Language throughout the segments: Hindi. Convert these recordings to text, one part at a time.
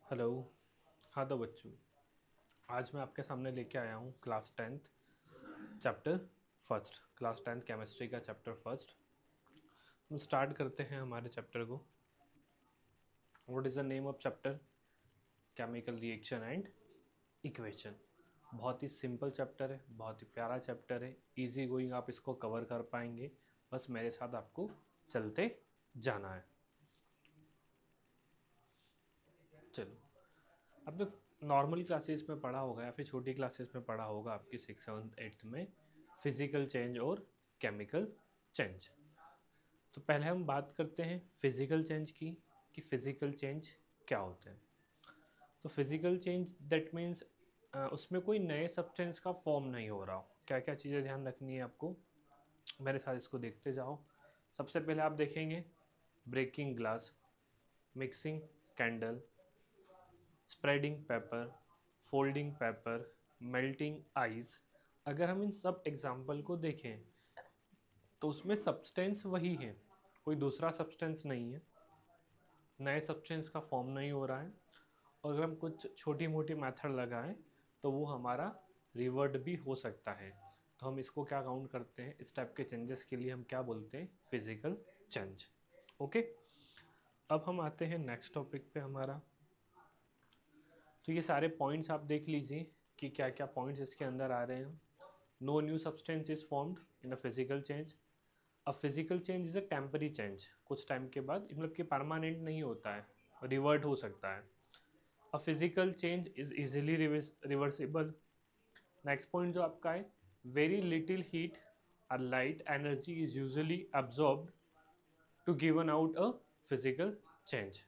हेलो। हाँ तो बच्चों, आज मैं आपके सामने लेके आया हूँ class tenth chapter first, class tenth chemistry का चैप्टर फर्स्ट। हम स्टार्ट करते हैं हमारे चैप्टर को। What is the name of chapter? Chemical reaction and equation. बहुत ही सिंपल चैप्टर है, बहुत ही प्यारा चैप्टर है, इजी गोइंग, आप इसको कवर कर पाएंगे। बस मेरे साथ आपको चलते जाना है। चलो, आपने नॉर्मल क्लासेस में पढ़ा होगा या फिर छोटी क्लासेस में पढ़ा होगा आपकी सिक्स सेवन्थ एट्थ में, फिजिकल चेंज और केमिकल चेंज। तो पहले हम बात करते हैं फिजिकल चेंज की, कि फिजिकल चेंज क्या होते हैं। तो फिजिकल चेंज दैट मीन्स उसमें कोई नए सब्सटेंस का फॉर्म नहीं हो रहा हो। क्या क्या चीज़ें ध्यान रखनी है आपको, मेरे साथ इसको देखते जाओ। सबसे पहले आप देखेंगे breaking glass, mixing candle, spreading paper, folding paper, melting ice. अगर हम इन सब एग्जाम्पल को देखें तो उसमें सब्सटेंस वही है, कोई दूसरा सब्सटेंस नहीं है, नए सब्सटेंस का फॉर्म नहीं हो रहा है। और अगर हम कुछ छोटी मोटी मेथड लगाएं तो वो हमारा रिवर्ट भी हो सकता है। तो हम इसको क्या काउंट करते हैं, इस टाइप के चेंजेस के लिए हम क्या बोलते हैं, फिजिकल चेंज। ओके, अब हम आते हैं नेक्स्ट टॉपिक पे हमारा। तो ये सारे पॉइंट्स आप देख लीजिए कि क्या क्या पॉइंट्स इसके अंदर आ रहे हैं। No new substance is formed in a physical change. A physical change is a temporary change, कुछ टाइम के बाद, मतलब कि परमानेंट नहीं होता है, रिवर्ट हो सकता है। A physical change is easily reversible. Next point जो आपका है, वेरी लिटिल हीट और light energy is usually absorbed to given out a physical change.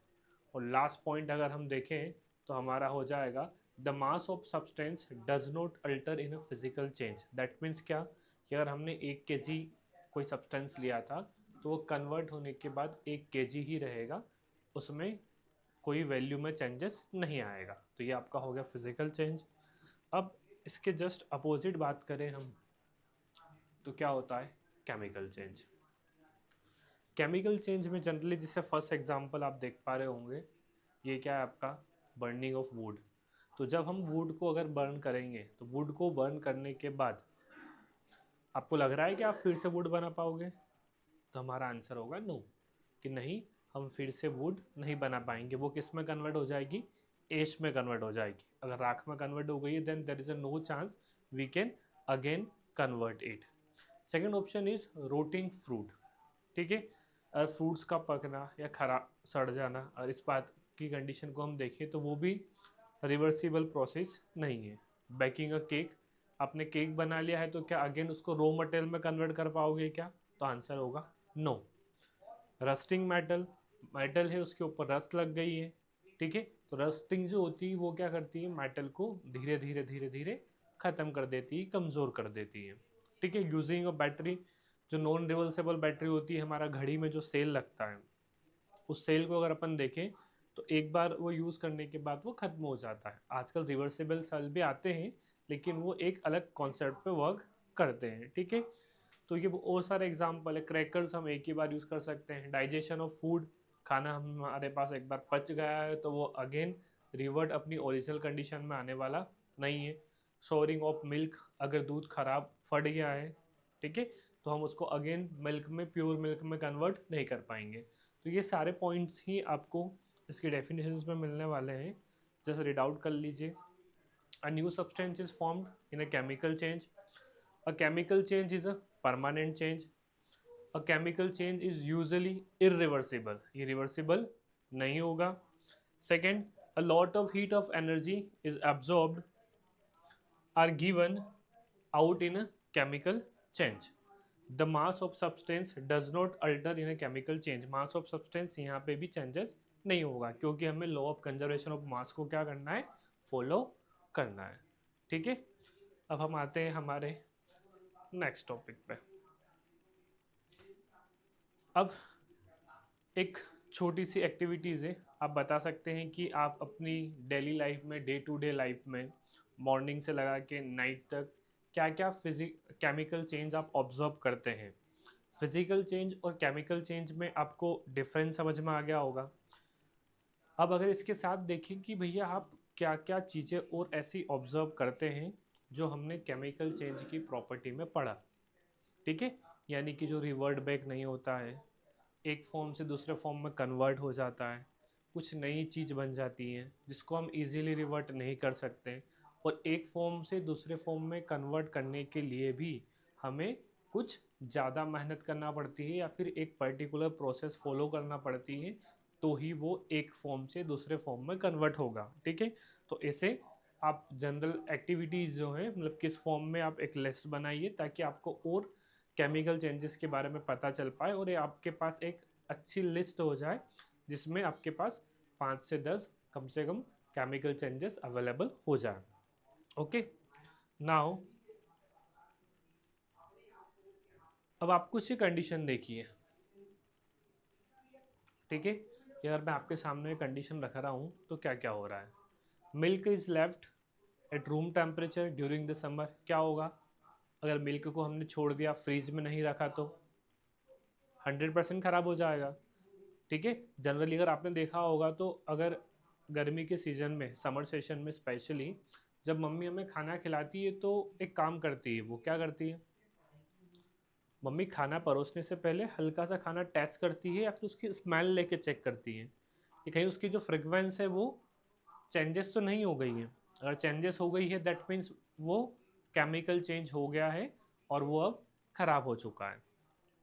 और लास्ट पॉइंट अगर हम देखें तो हमारा हो जाएगा, the mass of substance does not alter in a physical change. That means क्या, कि अगर हमने 1 kg कोई सब्सटेंस लिया था तो वो कन्वर्ट होने के बाद 1 kg ही रहेगा, उसमें कोई वैल्यू में चेंजेस नहीं आएगा। तो ये आपका हो गया फिजिकल चेंज। अब इसके जस्ट अपोजिट बात करें हम तो क्या होता है, केमिकल चेंज। केमिकल चेंज में जनरली जैसे फर्स्ट एग्जांपल आप देख पा रहे होंगे, ये क्या है आपका, बर्निंग ऑफ वुड। तो जब हम वुड को अगर बर्न करेंगे तो वुड को बर्न करने के बाद आपको लग रहा है कि आप फिर से वुड बना पाओगे, तो हमारा आंसर होगा नो, कि नहीं, हम फिर से वुड नहीं बना पाएंगे। वो किस में कन्वर्ट हो जाएगी, एश में कन्वर्ट हो जाएगी। अगर राख में कन्वर्ट हो गई है then there is a no chance we can again convert it. Second option is rotting fruit. ठीक है, फ्रूट्स का पकना या खराब सड़ जाना, और इस बात की कंडीशन को हम देखें तो वो भी रिवर्सिबल प्रोसेस नहीं है। बेकिंग अ केक, आपने केक बना लिया है तो क्या अगेन उसको रॉ मटेरियल में कन्वर्ट कर पाओगे क्या, तो आंसर होगा नो। रस्टिंग मेटल, मेटल है उसके ऊपर रस्ट लग गई है, ठीक है, तो रस्टिंग जो होती है वो क्या करती है, मेटल को धीरे धीरे धीरे धीरे खत्म कर देती है, कमज़ोर कर देती है। ठीक है, यूजिंग अ बैटरी, जो नॉन रिवर्सेबल बैटरी होती है, हमारा घड़ी में जो सेल लगता है, उस सेल को अगर अपन देखें तो एक बार वो यूज़ करने के बाद वो ख़त्म हो जाता है। आजकल रिवर्सेबल सेल भी आते हैं लेकिन वो एक अलग कॉन्सेप्ट पे वर्क करते हैं। ठीक है, तो ये और सारे एग्जाम्पल है। क्रैकर्स हम एक ही बार यूज़ कर सकते हैं। डाइजेशन ऑफ फूड, खाना हमारे पास एक बार पच गया है तो वो अगेन रिवर्ट अपनी ओरिजिनल कंडीशन में आने वाला नहीं है। स्टोरिंग ऑफ मिल्क, अगर दूध खराब फट गया है, ठीक है, तो हम उसको अगेन मिल्क में, प्योर मिल्क में कन्वर्ट नहीं कर पाएंगे। तो ये सारे पॉइंट्स ही आपको इसके डेफिनेशंस में मिलने वाले हैं, जस्ट रीड आउट कर लीजिए। A new substance is formed in a chemical change. A chemical change is a permanent change. A chemical change is usually irreversible, ये रिवर्सिबल नहीं होगा। Second, a lot of heat of energy is absorbed or given out in a chemical change. The mass of substance does not alter in a chemical change. mass of substance यहाँ पे भी changes नहीं होगा, क्योंकि हमें law of conservation of mass को क्या करना है, follow करना है। ठीक है, अब हम आते हैं हमारे नेक्स्ट टॉपिक पे। अब एक छोटी सी एक्टिविटीज़ है, आप बता सकते हैं कि आप अपनी डेली लाइफ में, डे टू डे लाइफ में, मॉर्निंग से लगा के नाइट तक क्या क्या केमिकल चेंज आप ऑब्जर्व करते हैं। फिजिकल चेंज और केमिकल चेंज में आपको डिफरेंस समझ में आ गया होगा। अब अगर इसके साथ देखें कि भैया आप क्या क्या चीज़ें और ऐसी ऑब्जर्व करते हैं जो हमने केमिकल चेंज की प्रॉपर्टी में पढ़ा, ठीक है, यानी कि जो रिवर्ट बैक नहीं होता है, एक फॉर्म से दूसरे फॉर्म में कन्वर्ट हो जाता है, कुछ नई चीज़ बन जाती है जिसको हम इजीली रिवर्ट नहीं कर सकते, और एक फॉर्म से दूसरे फॉर्म में कन्वर्ट करने के लिए भी हमें कुछ ज़्यादा मेहनत करना पड़ती है या फिर एक पर्टिकुलर प्रोसेस फॉलो करना पड़ती है, तो ही वो एक फॉर्म से दूसरे फॉर्म में कन्वर्ट होगा, ठीक है। तो ऐसे आप जनरल एक्टिविटीज़ जो हैं, मतलब किस फॉर्म में, आप एक लिस्ट बनाइए ताकि आपको और केमिकल चेंजेस के बारे में पता चल पाए और ये आपके पास एक अच्छी लिस्ट हो जाए जिसमें आपके पास 5 से 10 कम से कम केमिकल चेंजेस अवेलेबल हो जाए। ओके, नाउ अब आप कुछ ही कंडीशन देखिए, ठीक है, कि अगर मैं आपके सामने कंडीशन रख रहा हूँ तो क्या क्या हो रहा है। Milk is left at room temperature during the summer, क्या होगा अगर मिल्क को हमने छोड़ दिया, फ्रीज में नहीं रखा, तो 100% ख़राब हो जाएगा, ठीक है। जनरली अगर आपने देखा होगा तो अगर गर्मी के सीज़न में, समर सेशन में स्पेशली, जब मम्मी हमें खाना खिलाती है तो एक काम करती है, वो क्या करती है, मम्मी खाना परोसने से पहले हल्का सा खाना टेस्ट करती है या फिर उसकी स्मेल लेके चेक करती है कि कहीं उसकी जो फ्रेगरेंस है वो चेंजेस तो नहीं हो गई है। अगर चेंजेस हो गई है दैट मीन्स वो केमिकल चेंज हो गया है और वो अब ख़राब हो चुका है,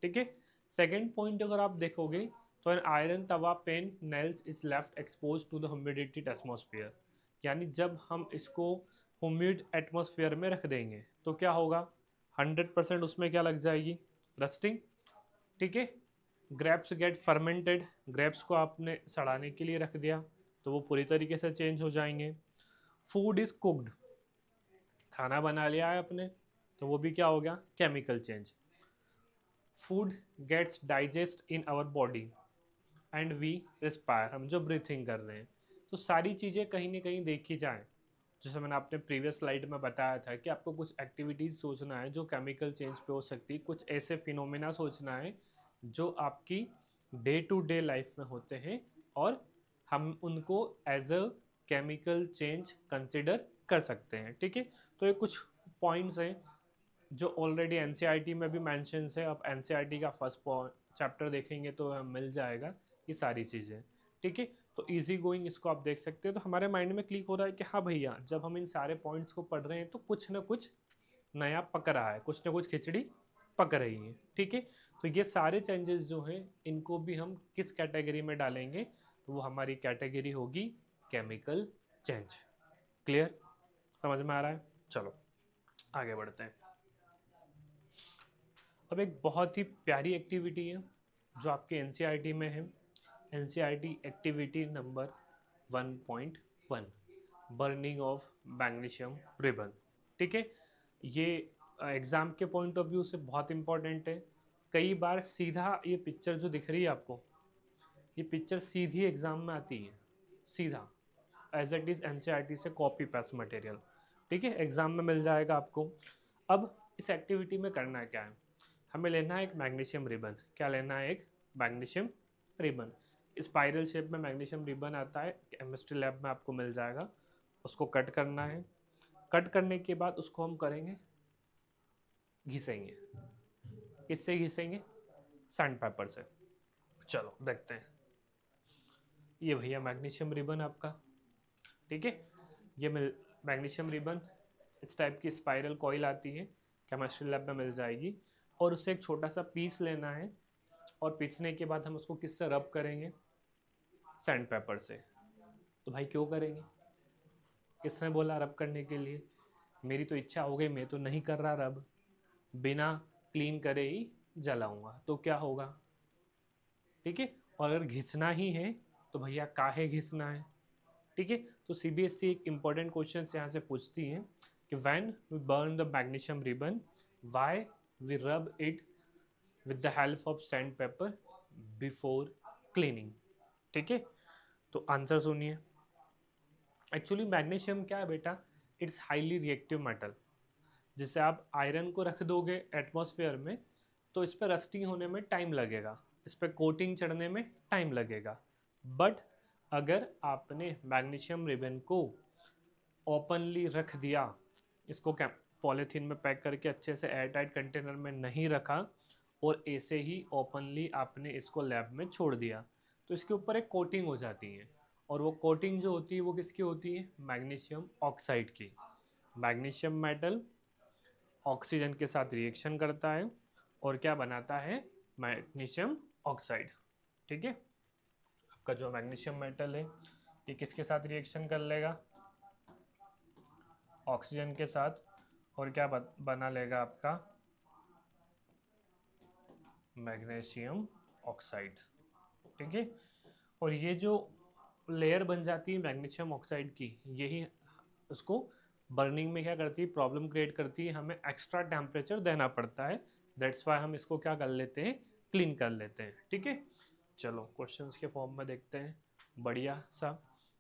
ठीक है। सेकेंड पॉइंट अगर आप देखोगे तो an iron tawa pan nails is left expose to the humidity atmosphere, यानी जब हम इसको ह्यूमिड एटमोसफियर में रख देंगे तो क्या होगा, 100% उसमें क्या लग जाएगी, रस्टिंग, ठीक है। ग्रेप्स गेट फर्मेंटेड, ग्रेप्स को आपने सड़ाने के लिए रख दिया तो वो पूरी तरीके से चेंज हो जाएंगे। फूड इज कुक्ड, खाना बना लिया है आपने तो वो भी क्या हो गया, chemical change. Food gets digest in our body and we respire, हम जो ब्रीथिंग कर रहे हैं, तो सारी चीज़ें कहीं ना कहीं देखी जाए, जैसे मैंने आपने प्रीवियस स्लाइड में बताया था कि आपको कुछ एक्टिविटीज़ सोचना है जो केमिकल चेंज पे हो सकती है, कुछ ऐसे फिनोमेना सोचना है जो आपकी डे टू डे लाइफ में होते हैं और हम उनको as a chemical change consider कर सकते हैं, ठीक है। तो ये कुछ पॉइंट्स हैं जो ऑलरेडी एनसीईआरटी में भी मेंशंस है, आप एनसीईआरटी का फर्स्ट चैप्टर देखेंगे तो हमें मिल जाएगा ये सारी चीज़ें, ठीक है। तो इजी गोइंग इसको आप देख सकते हैं, तो हमारे माइंड में क्लिक हो रहा है कि हाँ भैया जब हम इन सारे पॉइंट्स को पढ़ रहे हैं तो कुछ ना कुछ नया पक रहा है, कुछ ना कुछ खिचड़ी पक रही है, ठीक है। तो ये सारे चेंजेस जो हैं इनको भी हम किस कैटेगरी में डालेंगे, तो वो हमारी कैटेगरी होगी केमिकल चेंज। क्लियर, समझ में आ रहा है, चलो आगे बढ़ते हैं। अब एक बहुत ही प्यारी एक्टिविटी है जो आपके एनसीईआरटी में है, NCERT activity number 1.1, burning of magnesium ribbon, ठीक है। ये एग्ज़ाम के पॉइंट ऑफ व्यू से बहुत इंपॉर्टेंट है। कई बार सीधा ये पिक्चर जो दिख रही है आपको, ये पिक्चर सीधी एग्ज़ाम में आती है, सीधा एज इट इज़ एनसीईआरटी से कॉपी पेस्ट मटेरियल, ठीक है, एग्ज़ाम में मिल जाएगा आपको। अब इस एक्टिविटी में करना क्या है, हमें लेना है एक मैग्नीशियम रिबन, क्या लेना है, एक मैग्नीशियम रिबन, स्पाइरल शेप में मैग्नीशियम रिबन आता है, केमिस्ट्री लैब में आपको मिल जाएगा। उसको कट करना है, कट करने के बाद उसको हम करेंगे, घिसेंगे, किससे घिसेंगे, सैंड पेपर से। चलो देखते हैं, ये भैया मैग्नीशियम रिबन आपका, ठीक है। ये मैग्नीशियम रिबन इस टाइप की स्पाइरल कॉइल आती है, केमिस्ट्री लैब में मिल जाएगी, और उससे एक छोटा सा पीस लेना है और पीसने के बाद हम उसको किससे रब करेंगे, सैंड पेपर से। तो भाई क्यों करेंगे, किसने बोला रब करने के लिए, मेरी तो इच्छा हो गई, मैं तो नहीं कर रहा रब, बिना क्लीन करे ही जलाऊंगा, तो क्या होगा, ठीक है। और अगर घिसना ही है तो भैया काहे घिसना है, ठीक है। तो सीबीएसई एक इंपॉर्टेंट क्वेश्चन यहाँ से पूछती है कि when we burn the magnesium ribbon why we rub it with the help of sand paper before cleaning, ठीक है। तो आंसर सुनिए, एक्चुअली मैग्नीशियम क्या है बेटा, इट्स हाईली रिएक्टिव मेटल, जैसे आप आयरन को रख दोगे एटमॉस्फेयर में तो इस पर रस्टिंग होने में टाइम लगेगा, इस पर कोटिंग चढ़ने में टाइम लगेगा, बट अगर आपने मैग्नीशियम रिबन को ओपनली रख दिया, इसको पॉलीथीन में पैक करके अच्छे से एयर टाइट कंटेनर में नहीं रखा और ऐसे ही ओपनली आपने इसको लैब में छोड़ दिया, तो इसके ऊपर एक कोटिंग हो जाती है, और वो कोटिंग जो होती है वो किसकी होती है? मैग्नीशियम ऑक्साइड की। मैग्नीशियम मेटल ऑक्सीजन के साथ रिएक्शन करता है और क्या बनाता है? Magnesium oxide. ठीक है, आपका जो मैग्नीशियम मेटल है ये किसके साथ रिएक्शन कर लेगा? ऑक्सीजन के साथ, और क्या बना लेगा आपका? Magnesium oxide. ठीक है, और ये जो लेयर बन जाती है मैग्नीशियम ऑक्साइड की, यही उसको बर्निंग में क्या करती है? प्रॉब्लम क्रिएट करती है, हमें एक्स्ट्रा टेम्परेचर देना पड़ता है। दैट्स वाई हम इसको क्या कर लेते हैं? क्लीन कर लेते हैं। ठीक है, चलो क्वेश्चंस के फॉर्म में देखते हैं बढ़िया सा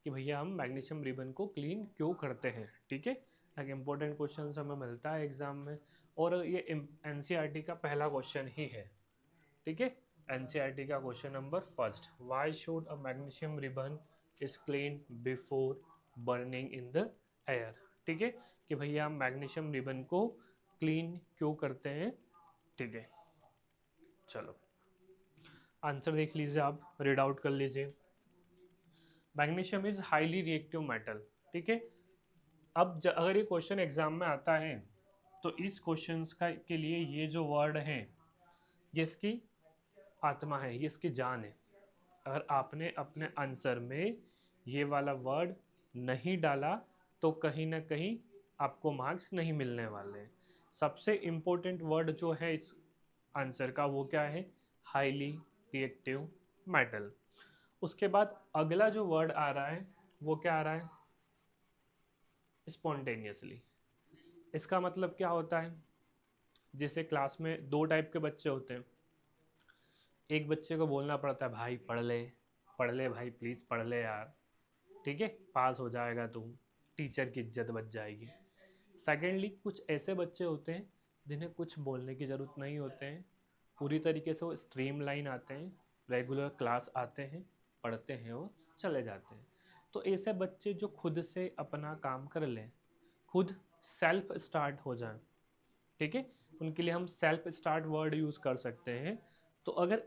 कि भैया हम मैग्नीशियम रिबन को क्लीन क्यों करते हैं। ठीक है, एक इम्पोर्टेंट क्वेश्चन हमें मिलता है एग्जाम में, और ये एनसीईआरटी का पहला क्वेश्चन ही है। ठीक है, एनसीईआरटी का question number first, why should a magnesium ribbon is clean before burning in the air. ठीक है, कि भैया हम मैग्नीशियम रिबन को क्लीन क्यों करते हैं। ठीक है, चलो आंसर देख लीजिए, आप रीड आउट कर लीजिए। Magnesium is highly reactive metal. ठीक है, अब अगर ये क्वेश्चन एग्जाम में आता है तो इस क्वेश्चन का के लिए ये जो वर्ड है ये इसकी आत्मा है, ये इसकी जान है। अगर आपने अपने आंसर में ये वाला वर्ड नहीं डाला तो कहीं ना कहीं आपको मार्क्स नहीं मिलने वाले हैं। सबसे इम्पोर्टेंट वर्ड जो है इस आंसर का वो क्या है? Highly reactive metal. उसके बाद अगला जो वर्ड आ रहा है वो क्या आ रहा है? स्पॉन्टेनियसली। इसका मतलब क्या होता है? जैसे क्लास में दो टाइप के बच्चे होते हैं, एक बच्चे को बोलना पड़ता है भाई पढ़ ले भाई प्लीज़ पढ़ ले यार, ठीक है पास हो जाएगा तू, टीचर की इज्जत बच जाएगी। सेकेंडली कुछ ऐसे बच्चे होते हैं जिन्हें कुछ बोलने की ज़रूरत नहीं होते हैं, पूरी तरीके से वो स्ट्रीम लाइन आते हैं, रेगुलर क्लास आते हैं, पढ़ते हैं और चले जाते हैं। तो ऐसे बच्चे जो खुद से अपना काम कर लें, खुद सेल्फ स्टार्ट हो जाएं, ठीक है, उनके लिए हम सेल्फ स्टार्ट वर्ड यूज़ कर सकते हैं। तो अगर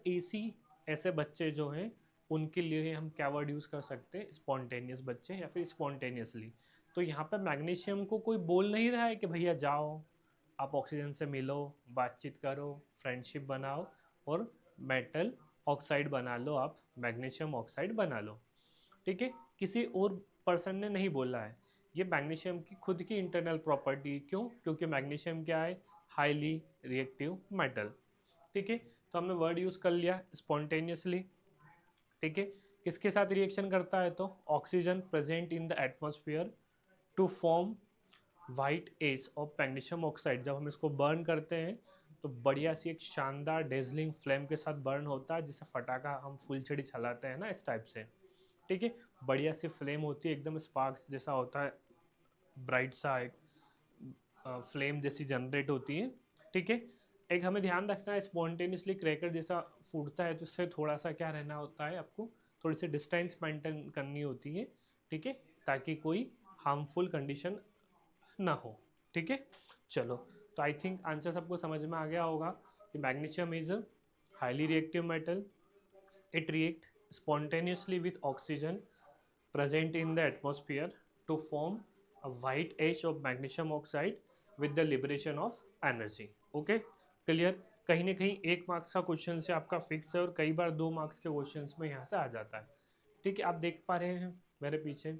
ऐसे बच्चे जो हैं उनके लिए हम क्या वर्ड यूज़ कर सकते हैं? स्पॉन्टेनियस बच्चे या फिर स्पॉन्टेनियसली। तो यहाँ पर मैग्नीशियम को कोई बोल नहीं रहा है कि भैया जाओ आप ऑक्सीजन से मिलो, बातचीत करो, फ्रेंडशिप बनाओ और मेटल ऑक्साइड बना लो, आप मैग्नीशियम ऑक्साइड बना लो। ठीक है, किसी और पर्सन ने नहीं बोला है, ये मैग्नीशियम की खुद की इंटरनल प्रॉपर्टी। क्यों? क्योंकि मैग्नीशियम क्या है? Highly reactive metal. ठीक है, तो हमने वर्ड यूज़ कर लिया स्पॉन्टेनियसली। ठीक है, किसके साथ रिएक्शन करता है? तो oxygen present in the atmosphere to form white ash of magnesium oxide. जब हम इसको बर्न करते हैं तो बढ़िया सी एक शानदार डेजलिंग फ्लेम के साथ बर्न होता है, जिसे फटाका हम फुलझड़ी चलाते हैं ना, इस टाइप से। ठीक है, बढ़िया सी फ्लेम होती है, एकदम स्पार्क्स जैसा होता है, ब्राइट सा एक फ्लेम जैसी जनरेट होती है। ठीक है, एक हमें ध्यान रखना है, स्पॉन्टेनियसली क्रैकर जैसा फूटता है तो उससे थोड़ा सा क्या रहना होता है, आपको थोड़ी सी डिस्टेंस मेंटेन करनी होती है। ठीक है, ताकि कोई हार्मफुल कंडीशन ना हो। ठीक है, चलो तो आई थिंक आंसर सबको समझ में आ गया होगा कि magnesium is a highly reactive metal, it react spontaneously with oxygen present in the atmosphere to form a white ash of magnesium oxide with the liberation of energy. Okay, clear? कहीं ना कहीं एक मार्क्स का क्वेश्चन से आपका फिक्स है और कई बार 2 मार्क्स के क्वेश्चन में यहाँ से आ जाता है। ठीक है, आप देख पा रहे हैं मेरे पीछे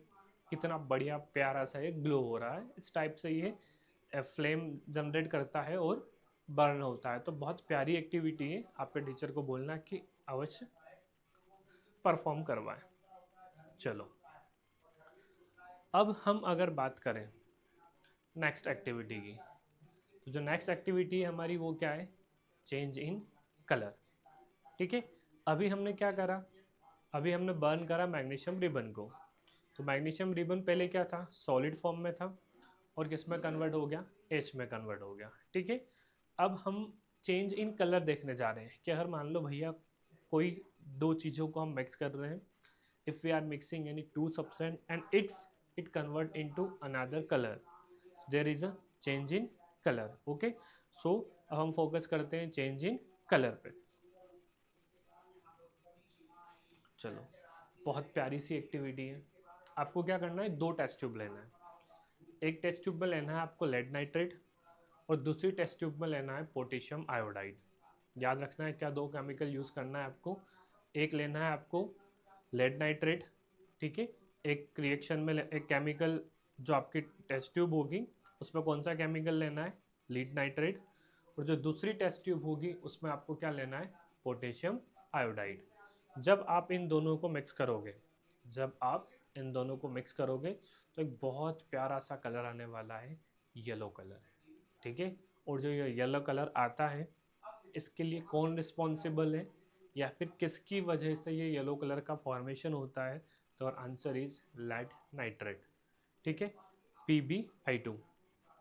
कितना बढ़िया प्यारा सा ये ग्लो हो रहा है, इस टाइप से ये फ्लेम जनरेट करता है और बर्न होता है। तो बहुत प्यारी एक्टिविटी है, आपके टीचर को बोलना कि अवश्य परफॉर्म करवाएं। चलो अब हम अगर बात करें नेक्स्ट एक्टिविटी की, तो जो नेक्स्ट एक्टिविटी है हमारी वो क्या है? Change in colour. ठीक है, अभी हमने क्या करा? अभी हमने बर्न करा मैग्नीशियम रिबन को। तो मैग्नीशियम रिबन पहले क्या था? सॉलिड फॉर्म में था और किस में कन्वर्ट हो गया? एच में कन्वर्ट हो गया। ठीक है, अब हम चेंज इन कलर देखने जा रहे हैं कि अगर मान लो भैया कोई दो चीज़ों को हम मिक्स कर रहे हैं, if we are mixing any two substance and it convert into another color, there is a change in color. Okay, so अब हम फोकस करते हैं चेंज इन कलर पे। चलो, बहुत प्यारी सी एक्टिविटी है। आपको क्या करना है, दो टेस्ट ट्यूब लेना है। एक टेस्ट ट्यूब में लेना है आपको लेड नाइट्रेट और दूसरी टेस्ट ट्यूब में लेना है पोटेशियम आयोडाइड। याद रखना है क्या दो केमिकल यूज़ करना है आपको। एक लेना है आपको लेड नाइट्रेट, ठीक है। एक रिएक्शन में एक केमिकल जो आपकी टेस्ट ट्यूब होगी उसमें कौन सा केमिकल लेना है, लीड नाइट्रेट। और जो दूसरी टेस्ट ट्यूब होगी उसमें आपको क्या लेना है, पोटेशियम आयोडाइड। जब आप इन दोनों को मिक्स करोगे, जब आप इन दोनों को मिक्स करोगे तो एक बहुत प्यारा सा कलर आने वाला है, येलो कलर, ठीक है। और जो ये येलो कलर आता है इसके लिए कौन रिस्पॉन्सिबल है या फिर किसकी वजह से ये येलो कलर का फॉर्मेशन होता है, तो आंसर इज लेड नाइट्रेट, ठीक है। PbI2,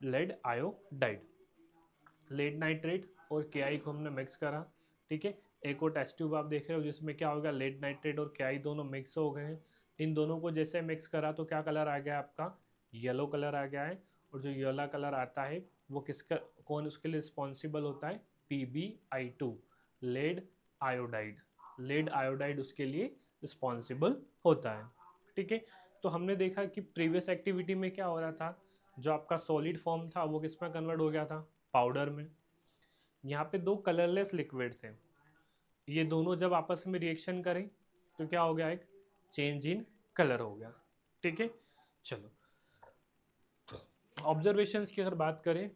lead iodide. Lead nitrate और KI को हमने मिक्स करा, ठीक है। एक और टेस्ट ट्यूब आप देख रहे हो जिसमें क्या होगा, लेड नाइट्रेट और KI दोनों मिक्स हो गए हैं। इन दोनों को जैसे मिक्स करा तो क्या कलर आ गया आपका, येलो कलर आ गया है। और जो येलो कलर आता है वो किसका, कौन उसके लिए रिस्पॉन्सिबल होता है, PbI2, lead iodide. Lead iodide उसके लिए रिस्पॉन्सिबल होता है, ठीक है। तो हमने देखा कि प्रीवियस एक्टिविटी में क्या हो रहा था, जो आपका सॉलिड फॉर्म था वो किस में कन्वर्ट हो गया था, पाउडर में। यहाँ पे दो कलरलेस लिक्विड थे, ये दोनों जब आपस में रिएक्शन करें तो क्या हो गया, एक चेंज इन कलर हो गया, ठीक है। चलो, ऑब्जर्वेशंस की अगर बात करें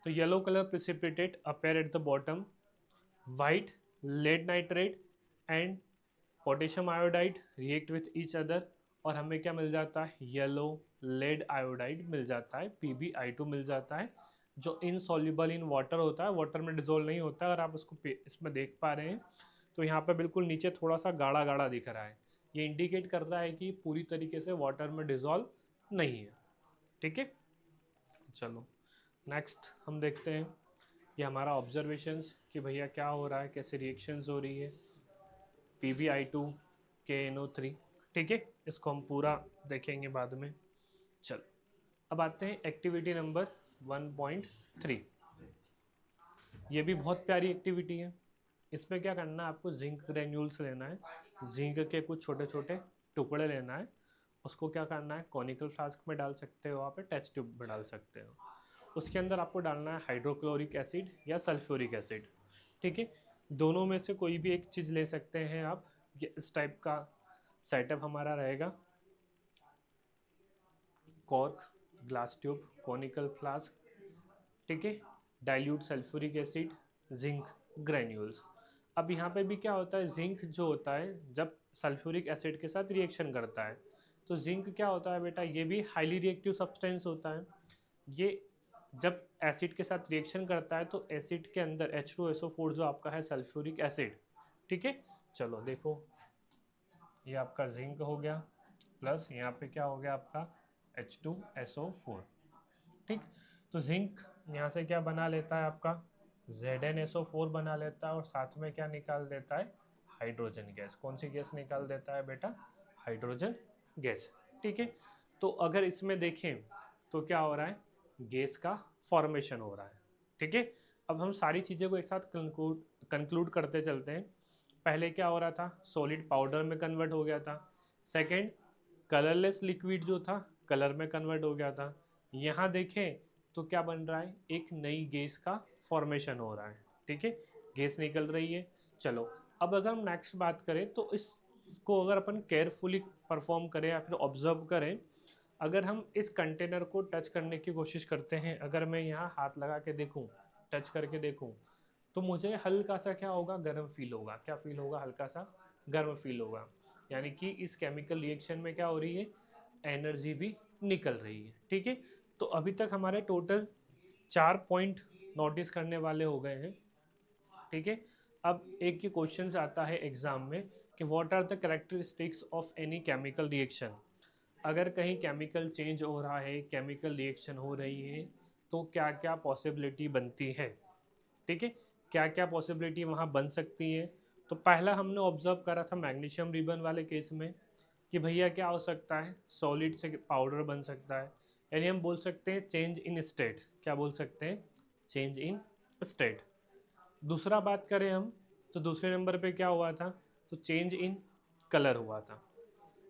तो yellow colour precipitate appear at the bottom, white lead nitrate and potassium iodide react with each other, और हमें क्या मिल जाता है, येलो लेड आयोडाइड मिल जाता है, PbI2 मिल जाता है, जो इनसॉल्युबल इन वाटर होता है, वाटर में डिजोल्व नहीं होता है। अगर आप उसको इसमें देख पा रहे हैं तो यहाँ पे बिल्कुल नीचे थोड़ा सा गाढ़ा गाढ़ा दिख रहा है, ये इंडिकेट कर रहा है कि पूरी तरीके से वाटर में डिजोल्व नहीं है, ठीक है। चलो नेक्स्ट हम देखते हैं कि हमारा ऑब्जर्वेशंस कि भैया क्या हो रहा है, कैसे रिएक्शंस हो रही है, PbI2 KNO3, ठीक है। इसको हम पूरा देखेंगे बाद में। चलो, अब आते हैं एक्टिविटी नंबर 1.3। ये भी बहुत प्यारी एक्टिविटी है। इसमें क्या करना है, आपको जिंक ग्रेन्यूल्स लेना है, जिंक के कुछ छोटे छोटे टुकड़े लेना है। उसको क्या करना है, कॉनिकल फ्लास्क में डाल सकते हो आप, टेस्ट ट्यूब में डाल सकते हो। उसके अंदर आपको डालना है हाइड्रोक्लोरिक एसिड या सल्फ्यूरिक एसिड, ठीक है। दोनों में से कोई भी एक चीज़ ले सकते हैं आप। ये इस टाइप का सेटअप हमारा रहेगा, cork, glass tube, conical flask, ठीक है, dilute sulphuric acid, zinc granules. अब यहाँ पे भी क्या होता है, जिंक जो होता है जब सल्फ्यूरिक एसिड के साथ रिएक्शन करता है तो जिंक क्या होता है बेटा, ये भी हाईली रिएक्टिव सब्सटेंस होता है। ये जब एसिड के साथ रिएक्शन करता है तो एसिड के अंदर H2SO4 जो आपका है सल्फ्यूरिक एसिड, ठीक है। चलो देखो, ये आपका जिंक हो गया, प्लस यहाँ पे क्या हो गया आपका H2SO4, ठीक। तो जिंक यहाँ से क्या बना लेता है आपका, ZnSO4 बना लेता है और साथ में क्या निकाल देता है, हाइड्रोजन गैस। कौन सी गैस निकाल देता है बेटा, हाइड्रोजन गैस, ठीक है। तो अगर इसमें देखें तो क्या हो रहा है, गैस का फॉर्मेशन हो रहा है, ठीक है। अब हम सारी चीज़ें को एक साथ कंक्लूड करते चलते हैं। पहले क्या हो रहा था, सॉलिड पाउडर में कन्वर्ट हो गया था। सेकंड, कलरलेस लिक्विड जो था कलर में कन्वर्ट हो गया था। यहाँ देखें तो क्या बन रहा है, एक नई गैस का फॉर्मेशन हो रहा है, ठीक है, गैस निकल रही है। चलो, अब अगर हम नेक्स्ट बात करें तो इसको अगर अपन केयरफुली परफॉर्म करें या फिर ऑब्जर्व करें, अगर हम इस कंटेनर को टच करने की कोशिश करते हैं, अगर मैं यहाँ हाथ लगा के देखूँ, टच करके देखूँ, तो मुझे हल्का सा क्या होगा, गर्म फील होगा। क्या फील होगा, हल्का सा गर्म फील होगा। यानी कि इस केमिकल रिएक्शन में क्या हो रही है, एनर्जी भी निकल रही है, ठीक है। तो अभी तक हमारे टोटल 4 पॉइंट नोटिस करने वाले हो गए हैं, ठीक है। अब एक ये क्वेश्चन आता है एग्जाम में कि what are the characteristics of any chemical reaction. अगर कहीं केमिकल चेंज हो रहा है, केमिकल रिएक्शन हो रही है, तो क्या क्या पॉसिबिलिटी बनती है, ठीक है, क्या क्या पॉसिबिलिटी वहाँ बन सकती है। तो पहला हमने ऑब्जर्व करा था मैग्नीशियम रिबन वाले केस में, कि भैया क्या हो सकता है, सॉलिड से पाउडर बन सकता है, यानी हम बोल सकते हैं चेंज इन स्टेट। क्या बोल सकते हैं? Change in state. दूसरा बात करें हम, तो दूसरे नंबर पे क्या हुआ था? तो चेंज इन कलर हुआ था।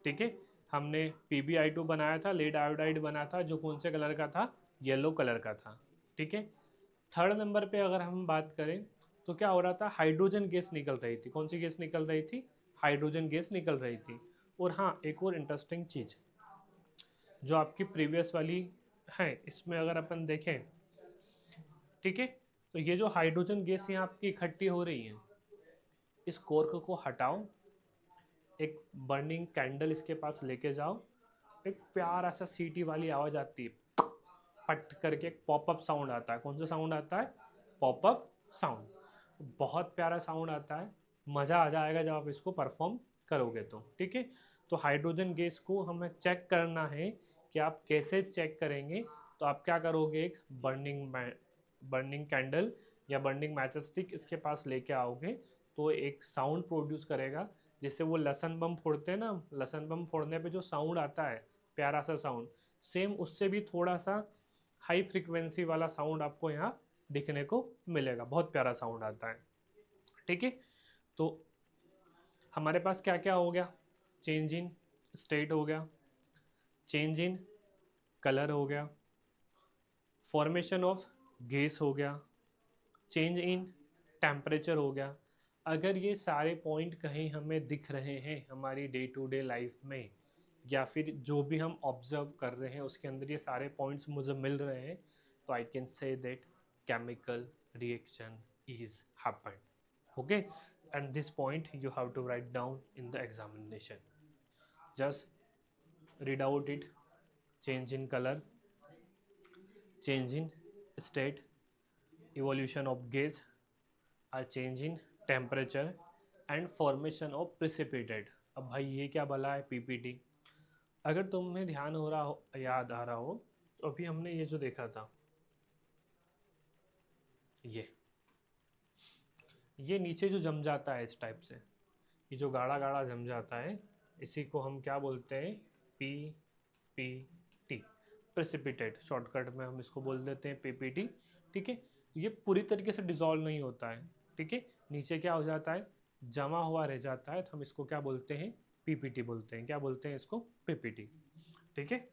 ठीक है, हमने PbI2 बनाया था, लेड आयोडाइड बना था, जो कौन से कलर का था? येलो कलर का था। ठीक है। थर्ड नंबर पे अगर हम बात करें तो क्या हो रहा था? हाइड्रोजन गैस निकल रही थी। कौन सी गैस निकल रही थी? हाइड्रोजन गैस निकल रही थी। और हाँ, एक और इंटरेस्टिंग चीज़ जो आपकी प्रीवियस वाली है, इसमें अगर अपन देखें, ठीक है, तो ये जो हाइड्रोजन गैस यहाँ आपकी इकट्ठी हो रही है, इस कोर्क को हटाओ, एक बर्निंग कैंडल इसके पास लेके जाओ, एक प्यारा सा सीटी वाली आवाज़ आती है, पट करके एक पॉपअप साउंड आता है। कौन सा साउंड आता है? Popup sound. बहुत प्यारा साउंड आता है, मज़ा आ जाएगा जब आप इसको परफॉर्म करोगे तो। ठीक है, तो हाइड्रोजन गैस को हमें चेक करना है कि आप कैसे चेक करेंगे। तो आप क्या करोगे? एक बर्निंग कैंडल या बर्निंग मैच स्टिक इसके पास लेके आओगे, तो एक साउंड प्रोड्यूस करेगा, जिससे वो लसन बम फोड़ते हैं ना, लसन बम फोड़ने पे जो साउंड आता है, प्यारा सा साउंड, सेम उससे भी थोड़ा सा हाई फ्रीक्वेंसी वाला साउंड आपको यहाँ दिखने को मिलेगा। बहुत प्यारा साउंड आता है। ठीक है, तो हमारे पास क्या क्या हो गया? चेंज इन स्टेट हो गया, चेंज इन कलर हो गया, फॉर्मेशन ऑफ गैस हो गया, चेंज इन टेम्परेचर हो गया। अगर ये सारे पॉइंट कहीं हमें दिख रहे हैं हमारी डे टू डे लाइफ में, या फिर जो भी हम ऑब्जर्व कर रहे हैं उसके अंदर ये सारे पॉइंट्स मुझे मिल रहे हैं, तो I can say that chemical reaction is happened. Okay, and this point you have to write down in the examination. Just read out it. Change in colour, change in state, evolution of gas, a change in temperature and formation of precipitate। अब भाई ये क्या भला है? PPT। अगर तुम्हें ध्यान हो रहा हो, याद आ रहा हो, तो अभी हमने ये जो देखा था, ये नीचे जो जम जाता है इस टाइप से, ये जो गाढ़ा गाढ़ा जम जाता है, इसी को हम क्या बोलते हैं? PPT, precipitate. शॉर्टकट में हम इसको बोल देते हैं PPT। ठीक है, ये पूरी तरीके से डिजॉल्व नहीं होता है। ठीक है, नीचे क्या हो जाता है? जमा हुआ रह जाता है, तो हम इसको क्या बोलते हैं? PPT बोलते हैं। क्या बोलते हैं इसको? PPT। ठीक है,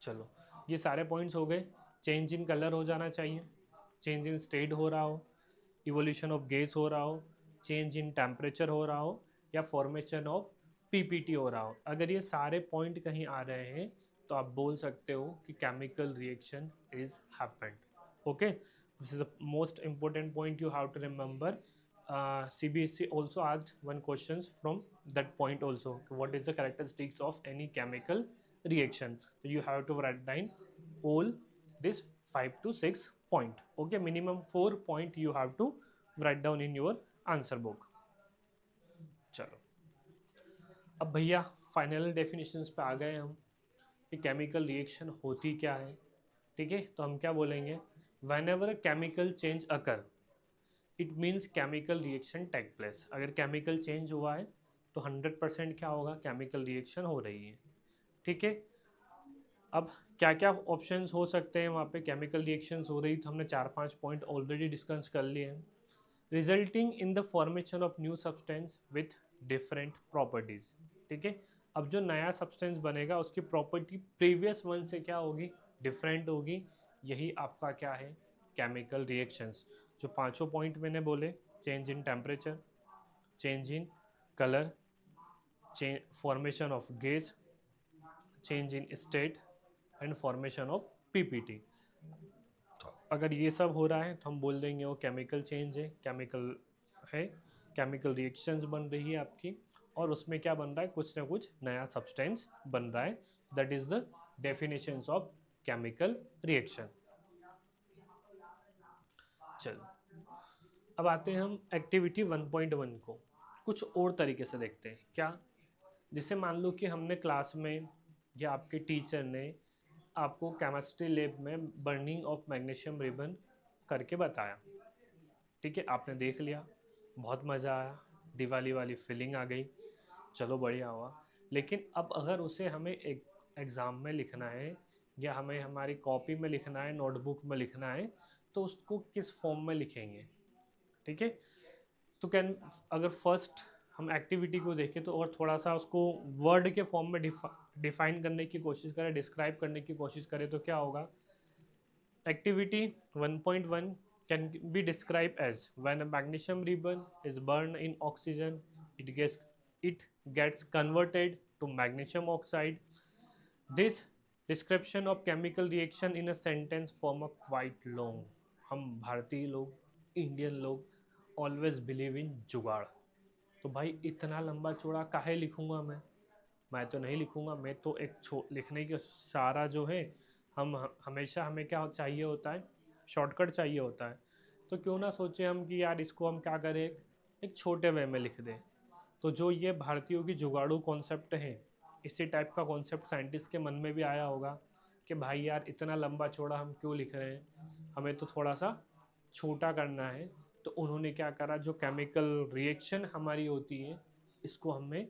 चलो, ये सारे पॉइंट्स हो गए। चेंज इन कलर हो जाना चाहिए, चेंज इन स्टेट हो रहा हो, इवोल्यूशन ऑफ गैस हो रहा हो, चेंज इन टेम्परेचर हो रहा हो, या फॉर्मेशन ऑफ PPT हो रहा हो। अगर ये सारे पॉइंट कहीं आ रहे हैं, तो आप बोल सकते हो कि chemical reaction is happened. Okay, this is the most important point you have to remember. CBSE also asked one questions from that point also. What is the characteristics of any chemical reaction? So you have to write down all this 5 to 6 point. Okay, minimum 4 point you have to write down in your answer book. चलो, अब भैया फाइनल डेफिनेशंस पे आ गए हम कि केमिकल रिएक्शन होती क्या है। ठीक है, तो हम क्या बोलेंगे? Whenever chemical change occur, it means chemical reaction take place. अगर केमिकल चेंज हुआ है तो 100% क्या होगा? केमिकल रिएक्शन हो रही है। ठीक है, अब क्या क्या ऑप्शंस हो सकते हैं वहाँ पे केमिकल रिएक्शंस हो रही, तो हमने 4-5 पॉइंट ऑलरेडी डिस्कस कर लिए हैं। Resulting in the formation of new substance with different properties. ठीक है, अब जो नया सब्सटेंस बनेगा उसकी प्रॉपर्टी प्रीवियस वन से क्या होगी? डिफरेंट होगी। यही आपका क्या है? Chemical reactions. जो पांचों पॉइंट मैंने बोले, change in temperature, change in colour, formation of gas, change in state and formation of PPT। अगर ये सब हो रहा है तो हम बोल देंगे वो केमिकल चेंज है, केमिकल रिएक्शंस बन रही है आपकी, और उसमें क्या बन रहा है? कुछ ना कुछ नया सब्सटेंस बन रहा है। That is the definitions of chemical reaction. चलो, अब आते हैं हम एक्टिविटी 1.1 को कुछ और तरीके से देखते हैं। क्या? जैसे मान लो कि हमने क्लास में या आपके टीचर ने आपको केमिस्ट्री लैब में बर्निंग ऑफ मैग्नीशियम रिबन करके बताया। ठीक है, आपने देख लिया, बहुत मज़ा आया, दिवाली वाली फीलिंग आ गई, चलो बढ़िया हुआ। लेकिन अब अगर उसे हमें एक एग्ज़ाम में लिखना है या हमें हमारी कॉपी में लिखना है, नोटबुक में लिखना है, तो उसको किस फॉर्म में लिखेंगे? ठीक है, तो कैन अगर फर्स्ट हम एक्टिविटी को देखें तो और थोड़ा सा उसको वर्ड के फॉर्म में डिफाइन करने की कोशिश करें, डिस्क्राइब करने की कोशिश करें, तो क्या होगा? Activity 1.1 can be described as when a magnesium ribbon is burned in oxygen, it gets converted to magnesium oxide. This description of chemical reaction in a sentence form a quite long. हम भारतीय लोग, इंडियन लोग ऑलवेज बिलीव इन जुगाड़। तो भाई इतना लंबा चौड़ा काहे लिखूंगा मैं तो नहीं लिखूंगा। मैं तो एक लिखने के सारा जो है, हमेशा हमें क्या चाहिए होता है? शॉर्टकट चाहिए होता है। तो क्यों ना सोचे हम कि यार इसको हम क्या करें, एक छोटे वे में लिख दें। तो जो ये भारतीयों की जुगाड़ू कॉन्सेप्ट है, इसी टाइप का कॉन्सेप्ट साइंटिस्ट के मन में भी आया होगा कि भाई यार इतना लंबा चौड़ा हम क्यों लिख रहे हैं, हमें तो थोड़ा सा छोटा करना है। तो उन्होंने क्या करा, जो केमिकल रिएक्शन हमारी होती है इसको हमें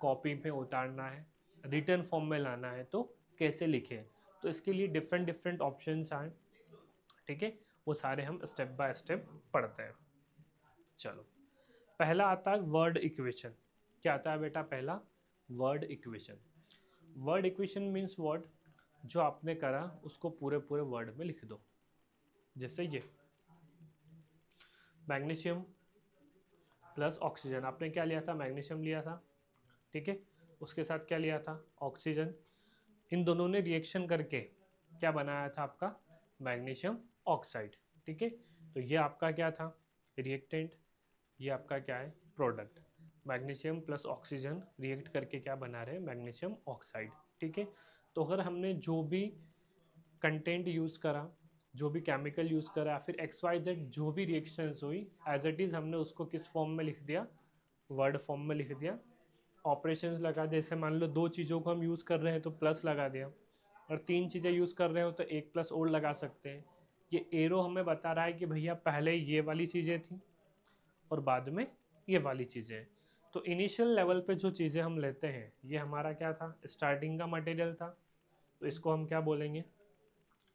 कॉपी पे उतारना है, रिटर्न फॉर्म में लाना है, तो कैसे लिखें? तो इसके लिए डिफरेंट डिफरेंट ऑप्शंस आए। ठीक है, वो सारे हम स्टेप बाय स्टेप पढ़ते हैं। चलो, पहला आता है वर्ड इक्वेशन। क्या आता है बेटा? पहला word equation. Word equation means word जो आपने करा उसको पूरे पूरे वर्ड में लिख दो। जैसे ये मैग्नीशियम प्लस ऑक्सीजन, आपने क्या लिया था? मैग्नीशियम लिया था। ठीक है, उसके साथ क्या लिया था? ऑक्सीजन। इन दोनों ने रिएक्शन करके क्या बनाया था आपका? Magnesium oxide. ठीक है, तो ये आपका क्या था? रिएक्टेंट। ये आपका क्या है? Product. Magnesium plus oxygen react करके क्या बना रहे हैं? Magnesium oxide. ठीक है, तो अगर हमने जो भी कंटेंट यूज़ करा, जो भी केमिकल यूज़ करा, फिर एक्स वाई जेड जो भी रिएक्शंस हुई, एज इट इज़ हमने उसको किस फॉर्म में लिख दिया? वर्ड फॉर्म में लिख दिया। ऑपरेशंस लगा दिए। जैसे मान लो दो चीज़ों को हम यूज़ कर रहे हैं तो प्लस लगा दिया, और तीन चीज़ें यूज़ कर रहे हो तो एक प्लस और लगा सकते हैं। ये एरो हमें बता रहा है कि भैया पहले ये वाली चीज़ें थी और बाद में ये वाली चीज़ें। तो इनिशियल लेवल पे जो चीज़ें हम लेते हैं, ये हमारा क्या था? स्टार्टिंग का मटेरियल था, तो इसको हम क्या बोलेंगे?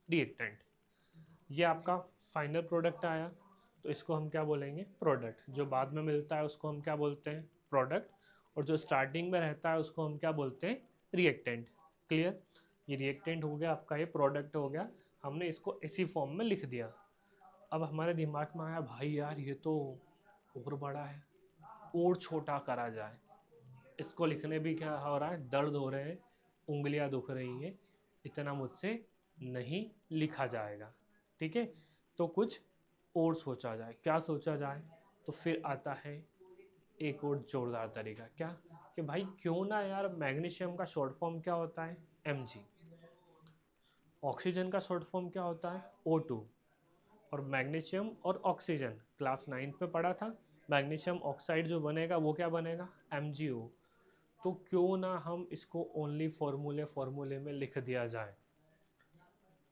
रिएक्टेंट। ये आपका फाइनल प्रोडक्ट आया, तो इसको हम क्या बोलेंगे? प्रोडक्ट। जो बाद में मिलता है उसको हम क्या बोलते हैं? प्रोडक्ट। और जो स्टार्टिंग में रहता है उसको हम क्या बोलते हैं? रिएक्टेंट। क्लियर? ये रिएक्टेंट हो गया आपका, ये प्रोडक्ट हो गया। हमने इसको इसी फॉर्म में लिख दिया। अब हमारे दिमाग में आया भाई यार ये तो और बड़ा है, और छोटा करा जाए। इसको लिखने भी क्या हो रहा है? दर्द हो रहे हैं, उंगलियां दुख रही हैं, इतना मुझसे नहीं लिखा जाएगा। ठीक है, तो कुछ और सोचा जाए। क्या सोचा जाए? तो फिर आता है एक और जोरदार तरीका। क्या? कि भाई क्यों ना यार, मैग्नीशियम का शॉर्ट फॉर्म क्या होता है? Mg। ऑक्सीजन का शॉर्ट फॉर्म क्या होता है? O2। और मैग्नीशियम और ऑक्सीजन क्लास 9th में पढ़ा था। मैग्नीशियम ऑक्साइड जो बनेगा वो क्या बनेगा? MgO। तो क्यों ना हम इसको ओनली फॉर्मूले में लिख दिया जाए।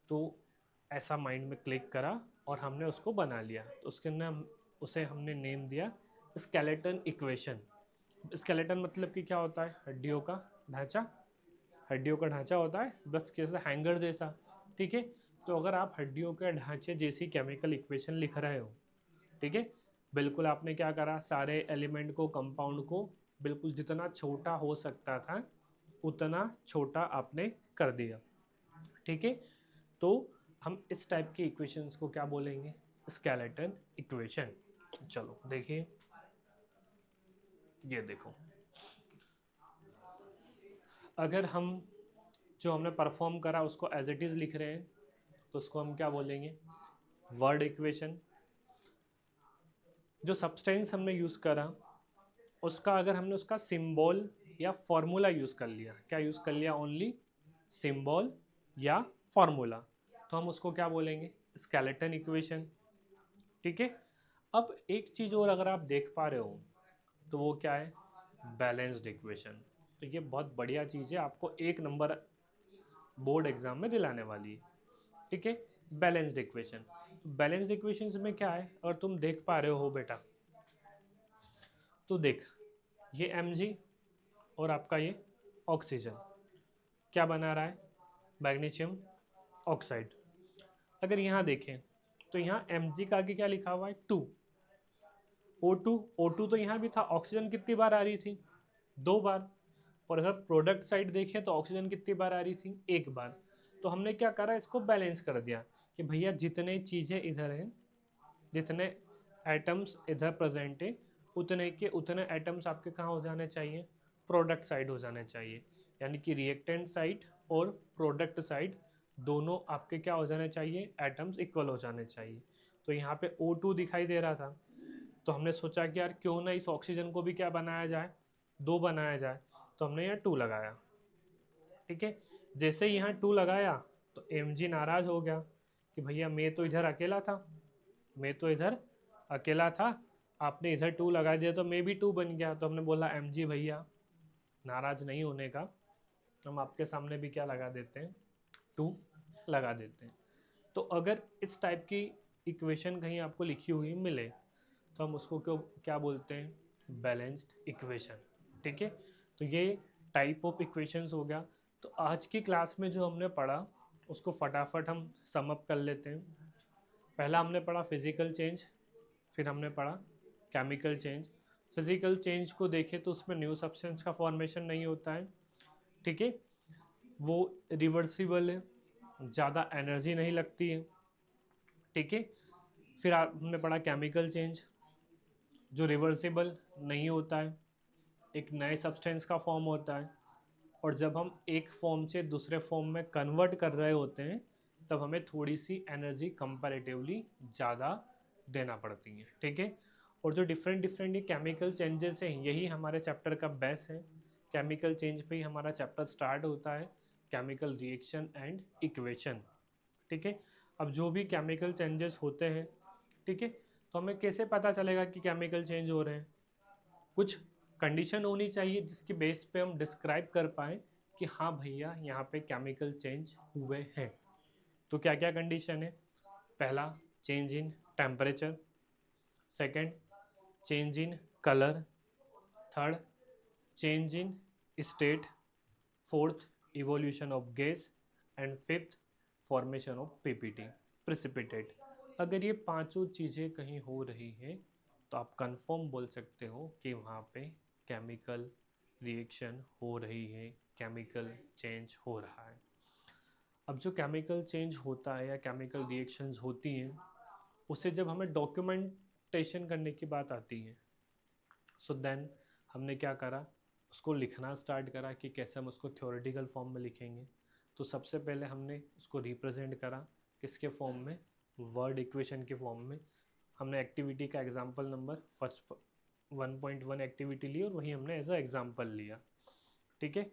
तो ऐसा माइंड में क्लिक करा और हमने उसको बना लिया। तो उसके नाम, उसे हमने नेम दिया स्केलेटन इक्वेशन। स्केलेटन मतलब कि क्या होता है? हड्डियों का ढांचा। हड्डियों का ढांचा होता है बस कैसे? हैंगर जैसा। ठीक है, तो अगर आप हड्डियों के ढांचे जैसी केमिकल इक्वेशन लिख रहे हो, ठीक है, बिल्कुल आपने क्या करा? सारे एलिमेंट को, कंपाउंड को बिल्कुल जितना छोटा हो सकता था उतना छोटा आपने कर दिया। ठीक है, तो हम इस टाइप की इक्वेशंस को क्या बोलेंगे? Skeleton equation. चलो देखिए, ये देखो, अगर हम जो हमने परफॉर्म करा उसको एज इट इज़ लिख रहे हैं तो उसको हम क्या बोलेंगे? Word equation. जो सब्सटेंस हमने यूज़ करा उसका, अगर हमने उसका सिंबल या फॉर्मूला यूज़ कर लिया, क्या यूज़ कर लिया? ओनली सिंबल या फॉर्मूला, तो हम उसको क्या बोलेंगे? Skeleton equation. ठीक है, अब एक चीज़ और अगर आप देख पा रहे हो तो वो क्या है? Balanced equation. तो ये बहुत बढ़िया चीज़ है, आपको 1 नंबर बोर्ड एग्जाम में दिलाने वाली है। ठीक है, बैलेंस्ड इक्वेशन। बैलेंस्ड इक्वेशंस में क्या है? और तुम देख पा रहे हो बेटा, तो देख, ये Mg और आपका ये ऑक्सीजन क्या बना रहा है, मैग्नीशियम ऑक्साइड। अगर यहाँ देखें तो यहाँ Mg का आगे क्या लिखा हुआ है, 2। O2 तो यहाँ भी था, ऑक्सीजन कितनी बार आ रही थी, 2 बार। और अगर प्रोडक्ट साइड देखें तो ऑक्सीजन कितनी बार आ रही थी, 1 बार। तो हमने क्या करा, इसको बैलेंस कर दिया कि भैया जितने चीज़ें इधर हैं, जितने एटम्स इधर प्रेजेंट है, उतने के उतने एटम्स आपके कहाँ हो जाने चाहिए, प्रोडक्ट साइड हो जाने चाहिए। यानी कि रिएक्टेंट साइड और प्रोडक्ट साइड दोनों आपके क्या हो जाने चाहिए, एटम्स इक्वल हो जाने चाहिए। तो यहाँ पे O2 दिखाई दे रहा था, तो हमने सोचा कि यार क्यों ना इस ऑक्सीजन को भी क्या बनाया जाए, 2 बनाया जाए। तो हमने यहाँ 2 लगाया, ठीक है। जैसे ही यहाँ 2 लगाया तो Mg नाराज हो गया कि भैया मैं तो इधर अकेला था, मैं तो इधर अकेला था, आपने इधर 2 लगा दिया तो मैं भी 2 बन गया। तो हमने बोला Mg भैया नाराज नहीं होने का, हम आपके सामने भी क्या लगा देते हैं, 2 लगा देते हैं। तो अगर इस टाइप की इक्वेशन कहीं आपको लिखी हुई मिले तो हम उसको क्यों क्या बोलते हैं, बैलेंस्ड इक्वेशन, ठीक है। तो ये टाइप ऑफ इक्वेशंस हो गया। तो आज की क्लास में जो हमने पढ़ा उसको फटाफट हम सम अप कर लेते हैं। पहला हमने पढ़ा फिजिकल चेंज, फिर हमने पढ़ा केमिकल चेंज। फिजिकल चेंज को देखें तो उसमें न्यू सब्सटेंस का फॉर्मेशन नहीं होता है, ठीक है, वो रिवर्सिबल है, ज़्यादा एनर्जी नहीं लगती है, ठीक है। फिर हमने पढ़ा केमिकल चेंज, जो रिवर्सिबल नहीं होता है, एक नए सब्सटेंस का फॉर्म होता है, और जब हम एक फॉर्म से दूसरे फॉर्म में कन्वर्ट कर रहे होते हैं तब हमें थोड़ी सी एनर्जी कंपैरेटिवली ज़्यादा देना पड़ती है, ठीक है। और जो डिफरेंट डिफरेंट ये केमिकल चेंजेस हैं, यही हमारे चैप्टर का बेस है। केमिकल चेंज पे ही हमारा चैप्टर स्टार्ट होता है, केमिकल रिएक्शन एंड इक्वेशन, ठीक है। अब जो भी केमिकल चेंजेस होते हैं, ठीक है, तो हमें कैसे पता चलेगा कि केमिकल चेंज हो रहे हैं, कुछ कंडीशन होनी चाहिए जिसके बेस पे हम डिस्क्राइब कर पाएँ कि हाँ भैया यहाँ पे केमिकल चेंज हुए हैं। तो क्या क्या कंडीशन है, पहला change in temperature, second change in colour, third change in state, fourth evolution of gas, and fifth formation of PPT precipitate. अगर ये पांचों चीज़ें कहीं हो रही हैं तो आप कंफर्म बोल सकते हो कि वहाँ पे केमिकल रिएक्शन हो रही है, केमिकल चेंज हो रहा है। अब जो केमिकल चेंज होता है या केमिकल रिएक्शंस होती हैं, उसे जब हमें डॉक्यूमेंटेशन करने की बात आती है, सो देन हमने क्या करा, उसको लिखना स्टार्ट करा कि कैसे हम उसको थ्योरेटिकल फॉर्म में लिखेंगे। तो सबसे पहले हमने उसको रिप्रेजेंट करा किसके फॉर्म में, वर्ड इक्वेशन के फॉर्म में। हमने एक्टिविटी का एग्जांपल नंबर फर्स्ट 1.1 एक्टिविटी ली और वही हमने एज अ एग्जांपल लिया, ठीक है।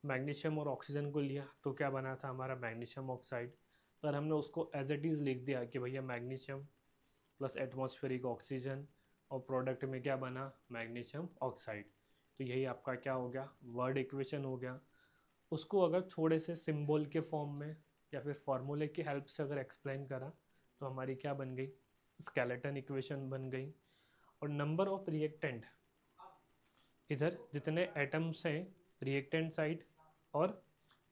मैग्नीशियम और ऑक्सीजन को लिया तो क्या बना था हमारा, मैग्नीशियम ऑक्साइड। अगर हमने उसको एज इट इज़ लिख दिया कि भैया मैग्नीशियम प्लस एटमॉस्फेरिक ऑक्सीजन और प्रोडक्ट में क्या बना, मैग्नीशियम ऑक्साइड, तो यही आपका क्या हो गया, वर्ड इक्वेशन हो गया। उसको अगर थोड़े से सिंबल के फॉर्म में या फिर फार्मूले की हेल्प से अगर एक्सप्लेन करा तो हमारी क्या बन गई, स्केलेटन इक्वेशन बन गई। और नंबर ऑफ रिएक्टेंट, इधर जितने एटम्स हैं रिएक्टेंट साइड और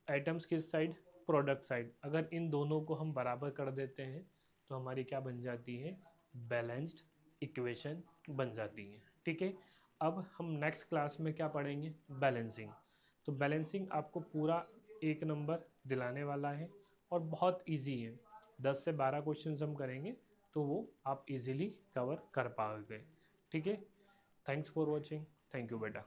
एटम्स किस साइड, प्रोडक्ट साइड, अगर इन दोनों को हम बराबर कर देते हैं तो हमारी क्या बन जाती है, बैलेंस्ड इक्वेशन बन जाती है, ठीक है। अब हम नेक्स्ट क्लास में क्या पढ़ेंगे, बैलेंसिंग। तो बैलेंसिंग आपको पूरा 1 नंबर दिलाने वाला है और बहुत इजी है, 10 से 12 क्वेश्चंस हम करेंगे तो वो आप इजीली कवर कर पाओगे, ठीक है। Thanks for watching, thank you बेटा।